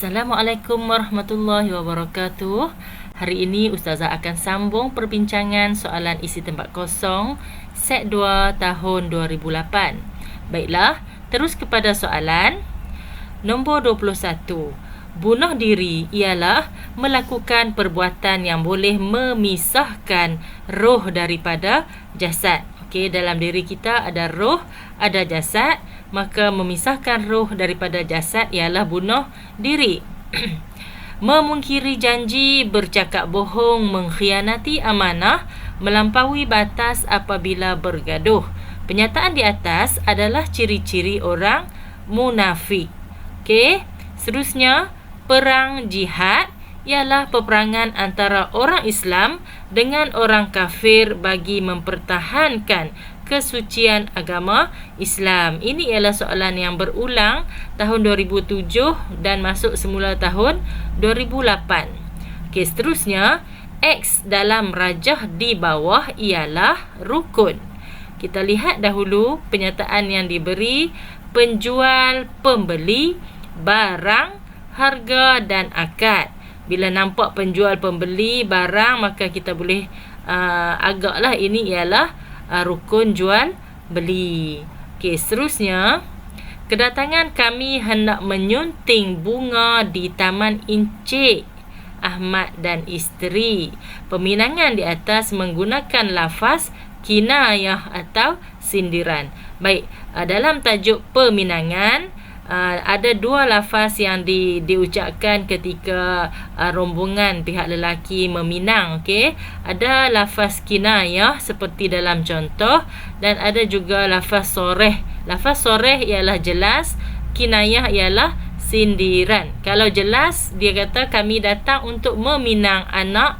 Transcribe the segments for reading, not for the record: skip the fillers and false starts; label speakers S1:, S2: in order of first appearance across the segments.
S1: Assalamualaikum warahmatullahi wabarakatuh. Hari ini Ustazah akan sambung perbincangan soalan isi tempat kosong set 2 tahun 2008. Baiklah, terus kepada soalan nombor 21. Bunuh diri ialah melakukan perbuatan yang boleh memisahkan roh daripada jasad. Okey, dalam diri kita ada roh, ada jasad, maka memisahkan roh daripada jasad ialah bunuh diri. Memungkiri janji, bercakap bohong, mengkhianati amanah, melampaui batas apabila bergaduh. Penyataan di atas adalah ciri-ciri orang munafik. Okey, seterusnya perang jihad ialah peperangan antara orang Islam dengan orang kafir bagi mempertahankan kesucian agama Islam. Ini ialah soalan yang berulang tahun 2007 dan masuk semula tahun 2008. Okey, seterusnya X dalam rajah di bawah ialah rukun. Kita lihat dahulu penyataan yang diberi: penjual, pembeli, barang, harga dan akad. Bila nampak penjual, pembeli, barang, maka kita boleh agaklah ini ialah rukun jual beli. Okey, seterusnya kedatangan kami hendak menyunting bunga di Taman Encik Ahmad dan isteri. Peminangan di atas menggunakan lafaz kinayah atau sindiran. Baik, dalam tajuk peminangan ada dua lafaz yang diucapkan ketika rombongan pihak lelaki meminang. Okey, ada lafaz kinayah seperti dalam contoh dan ada juga lafaz soreh. Lafaz soreh ialah jelas, kinayah ialah sindiran. Kalau jelas, dia kata kami datang untuk meminang anak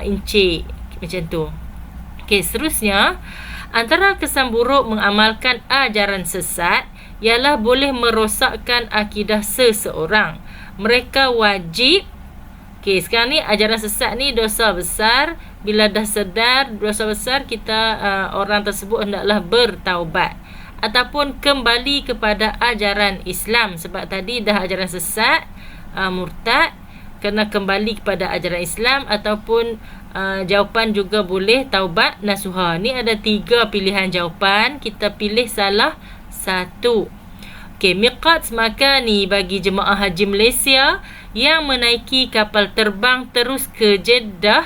S1: encik, macam tu. Okey, seterusnya antara kesan buruk mengamalkan ajaran sesat ialah boleh merosakkan akidah seseorang. Mereka wajib. Okey, sekarang ni ajaran sesat ni dosa besar. Bila dah sedar dosa besar, kita orang tersebut hendaklah bertaubat ataupun kembali kepada ajaran Islam. Sebab tadi dah ajaran sesat, murtad, kena kembali kepada ajaran Islam ataupun jawapan juga boleh taubat nasuha. Ni ada 3 pilihan jawapan, kita pilih salah satu. Okey, miqat makani bagi jemaah haji Malaysia yang menaiki kapal terbang terus ke Jeddah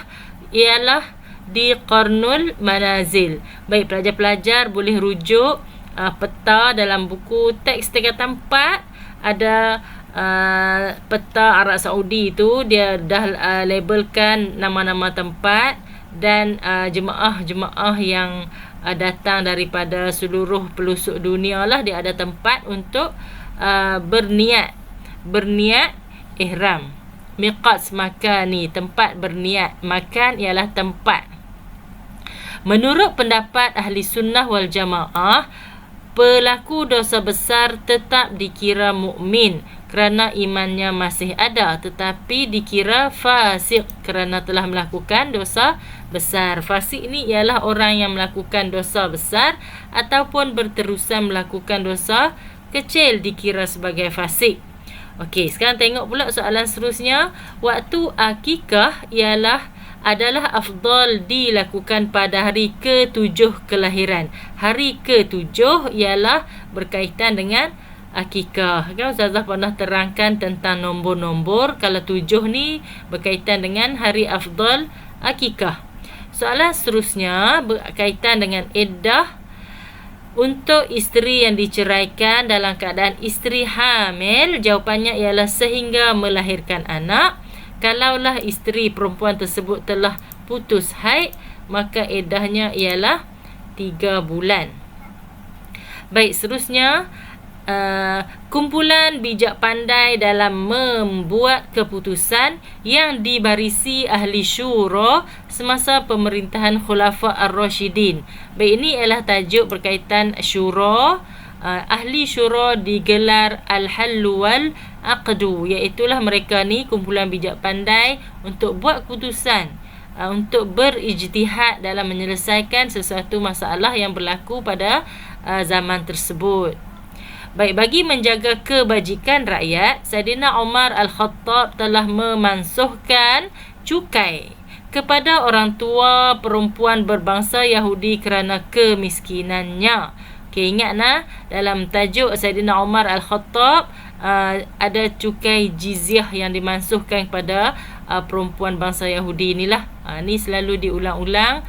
S1: ialah di Qarnul Manazil. Baik, pelajar-pelajar boleh rujuk peta dalam buku teks tingkatan 4. Ada peta Arab Saudi tu, dia dah labelkan nama-nama tempat dan jemaah-jemaah yang datang daripada seluruh pelosok dunia lah, dia ada tempat untuk berniat ihram. Miqat makani, tempat berniat. Makan ialah tempat. Menurut pendapat ahli sunnah wal jamaah, pelaku dosa besar tetap dikira mukmin kerana imannya masih ada, tetapi dikira fasik kerana telah melakukan dosa besar. Fasik ni ialah orang yang melakukan dosa besar ataupun berterusan melakukan dosa kecil, dikira sebagai fasik. Okey, sekarang tengok pula soalan seterusnya. Waktu akikah adalah afdal dilakukan pada hari ke-7 kelahiran. Hari ke-7 ialah berkaitan dengan akikah. Kan Ustazah pernah terangkan tentang nombor-nombor. Kalau 7 ni berkaitan dengan hari afdal akikah. Soalan seterusnya berkaitan dengan iddah untuk isteri yang diceraikan dalam keadaan isteri hamil. Jawapannya ialah sehingga melahirkan anak. Kalaulah isteri perempuan tersebut telah putus haid, maka iddahnya ialah 3 bulan. Baik, seterusnya kumpulan bijak pandai dalam membuat keputusan yang dibarisi ahli syura semasa pemerintahan Khulafa Ar-Rashidin. Baik, ini ialah tajuk berkaitan syura. Ahli syura digelar al-hallu wal aqdu, iaitulah mereka ni kumpulan bijak pandai untuk buat keputusan, untuk berijtihad dalam menyelesaikan sesuatu masalah yang berlaku pada zaman tersebut. Baik, bagi menjaga kebajikan rakyat, Saidina Umar Al-Khattab telah memansuhkan cukai kepada orang tua perempuan berbangsa Yahudi kerana kemiskinannya. Okey, ingat dalam tajuk Saidina Umar Al-Khattab ada cukai jizyah yang dimansuhkan kepada perempuan bangsa Yahudi inilah. Ni selalu diulang-ulang.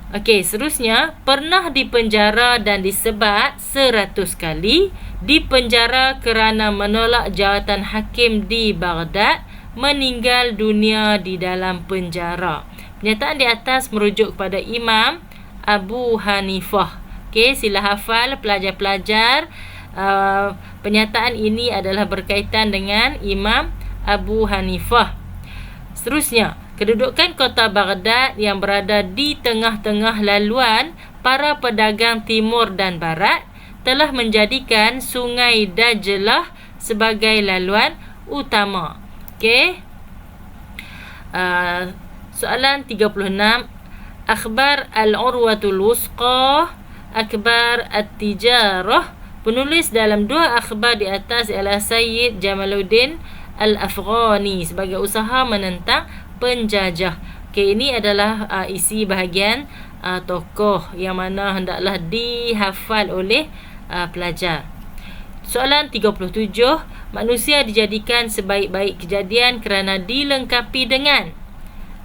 S1: Okey, seterusnya, pernah dipenjara dan disebat 100 kali, dipenjara kerana menolak jawatan hakim di Baghdad, meninggal dunia di dalam penjara. Pernyataan di atas merujuk kepada Imam Abu Hanifah. Okey, sila hafal pelajar-pelajar. Pernyataan ini adalah berkaitan dengan Imam Abu Hanifah. Seterusnya, kedudukan kota Baghdad yang berada di tengah-tengah laluan para pedagang timur dan barat telah menjadikan Sungai Dajlah sebagai laluan utama. Okey. Soalan 36. Akhbar Al-Urwatul Wusqa, Akhbar At-Tijarah. Penulis dalam dua akhbar di atas ialah Sayyid Jamaluddin Al-Afghani sebagai usaha menentang penjajah. Okey, ini adalah isi bahagian tokoh yang mana hendaklah dihafal oleh pelajar. Soalan 37. Manusia dijadikan sebaik-baik kejadian kerana dilengkapi dengan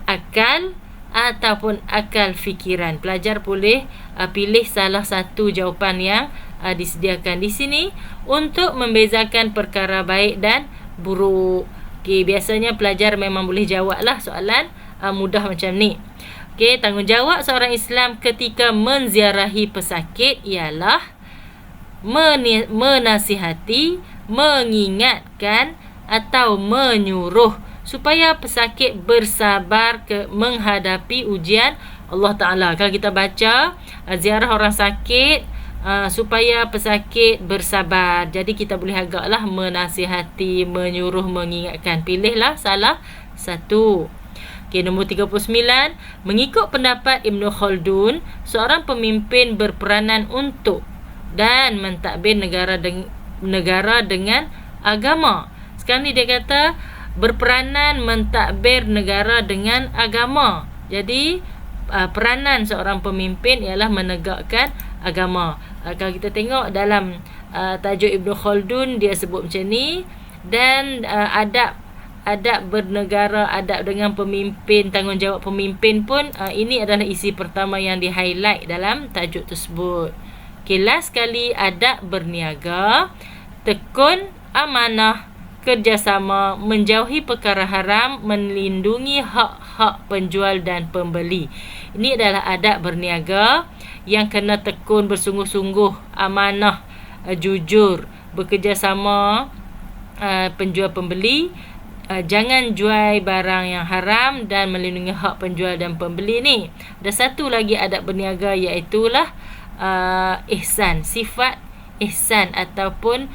S1: akal ataupun akal fikiran. Pelajar boleh pilih salah satu jawapan yang disediakan di sini untuk membezakan perkara baik dan buruk. Okey, biasanya pelajar memang boleh jawablah soalan mudah macam ni. Okey, tanggungjawab seorang Islam ketika menziarahi pesakit ialah menasihati, mengingatkan atau menyuruh supaya pesakit bersabar menghadapi ujian Allah Ta'ala. Kalau kita baca ziarah orang sakit, supaya pesakit bersabar. Jadi kita boleh agaklah menasihati, menyuruh, mengingatkan. Pilihlah salah satu. Okey, nombor 39. Mengikut pendapat Ibn Khaldun, seorang pemimpin berperanan untuk dan mentadbir negara dengan agama. Sekarang ni dia kata berperanan mentadbir negara dengan agama. Jadi peranan seorang pemimpin ialah menegakkan agama. Kalau kita tengok dalam tajuk Ibn Khaldun, dia sebut macam ni. Dan adab bernegara, adab dengan pemimpin, tanggungjawab pemimpin pun ini adalah isi pertama yang di-highlight dalam tajuk tersebut. Okay, last sekali, adab berniaga, tekun amanah, kerjasama, menjauhi perkara haram, melindungi hak-hak penjual dan pembeli. Ini adalah adab berniaga yang kena tekun, bersungguh-sungguh, amanah, jujur, bekerjasama, penjual pembeli, jangan jual barang yang haram dan melindungi hak penjual dan pembeli ni. Ada satu lagi adab berniaga, iaitulah ihsan, sifat ihsan ataupun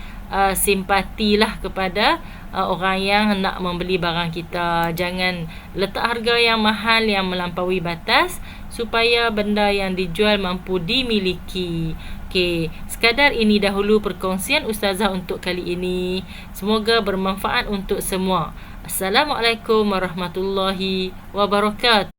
S1: simpatilah kepada orang yang nak membeli barang kita. Jangan letak harga yang mahal yang melampaui batas supaya benda yang dijual mampu dimiliki. Okey, sekadar ini dahulu perkongsian Ustazah untuk kali ini. Semoga bermanfaat untuk semua. Assalamualaikum warahmatullahi wabarakatuh.